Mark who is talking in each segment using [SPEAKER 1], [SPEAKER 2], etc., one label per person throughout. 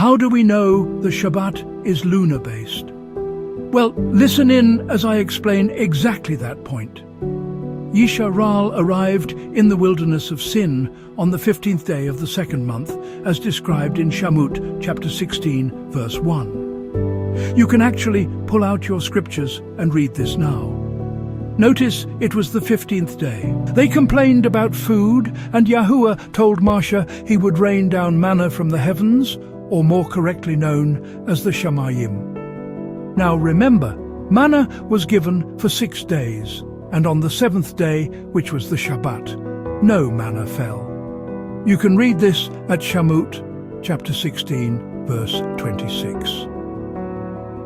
[SPEAKER 1] How do we know the Shabbat is lunar-based? Well, listen in as I explain exactly that point. YISHARAL arrived in the wilderness of Sin on the 15th day of the second month, as described in Shamut, chapter 16, verse 1. You can actually pull out your scriptures and read this now. Notice it was the 15th day. They complained about food, and YAHUAH told Moshe he would rain down manna from the heavens, or more correctly known as the Shamayim. Now remember, manna was given for 6 days, and on the 7th day, which was the Shabbat, no manna fell. You can read this at Shamut, chapter 16, verse 26.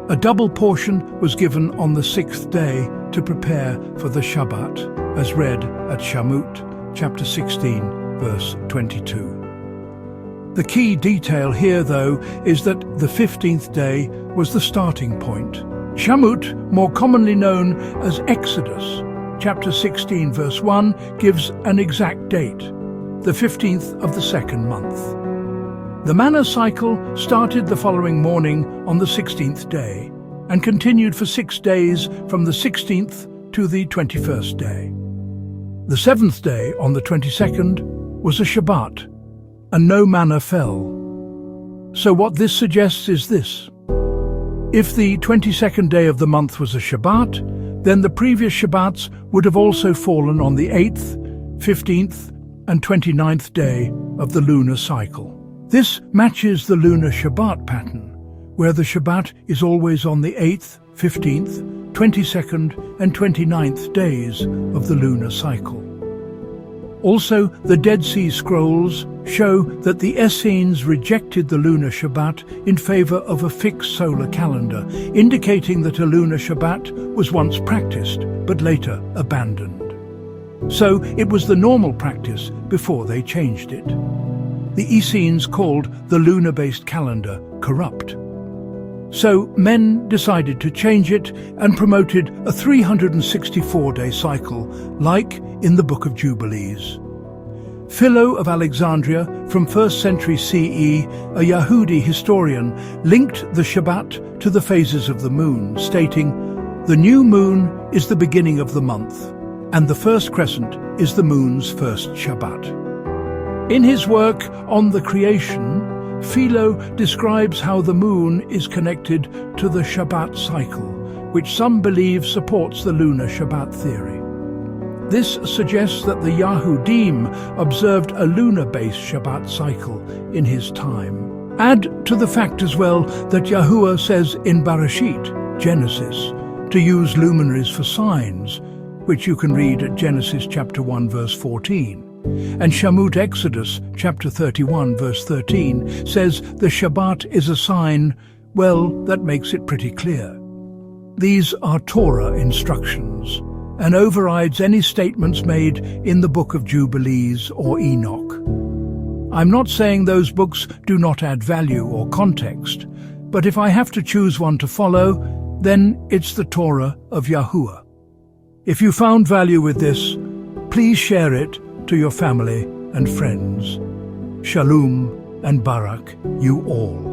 [SPEAKER 1] A double portion was given on the 6th day to prepare for the Shabbat, as read at Shamut, chapter 16, verse 22. The key detail here, though, is that the 15th day was the starting point. Shamut, more commonly known as Exodus, chapter 16, verse 1, gives an exact date, the 15th of the second month. The manna cycle started the following morning on the 16th day and continued for 6 days from the 16th to the 21st day. The 7th day, on the 22nd, was a Shabbat, and no manna fell. So what this suggests is this. If the 22nd day of the month was a Shabbat, then the previous Shabbats would have also fallen on the 8th, 15th, and 29th day of the lunar cycle. This matches the Lunar Shabat pattern, where the Shabbat is always on the 8th, 15th, 22nd, and 29th days of the lunar cycle. Also, the Dead Sea Scrolls show that the Essenes rejected the Lunar Shabbat in favor of a fixed solar calendar, indicating that a Lunar Shabbat was once practiced, but later abandoned. So it was the normal practice before they changed it. The Essenes called the lunar-based calendar corrupt. So men decided to change it and promoted a 364-day cycle, like in the Book of Jubilees. Philo of Alexandria, from 1st century CE, a Yahudi historian, linked the Shabbat to the phases of the moon, stating, "The new moon is the beginning of the month, and the first crescent is the moon's first Shabbat." In his work on the creation, Philo describes how the moon is connected to the Shabbat cycle, which some believe supports the Lunar Shabbat theory. This suggests that the Yahudim observed a lunar-based Shabbat cycle in his time. Add to the fact as well that YAHUAH says in Bereshit, Genesis, to use luminaries for signs, which you can read at Genesis chapter 1 verse 14. And Shamut Exodus chapter 31 verse 13 says the Shabbat is a sign, well, that makes it pretty clear. These are Torah instructions and overrides any statements made in the Book of Jubilees or Enoch. I'm not saying those books do not add value or context, but if I have to choose one to follow, then it's the Torah of YAHUAH. If you found value with this, please share it to your family and friends. Shalom and Barak, you all.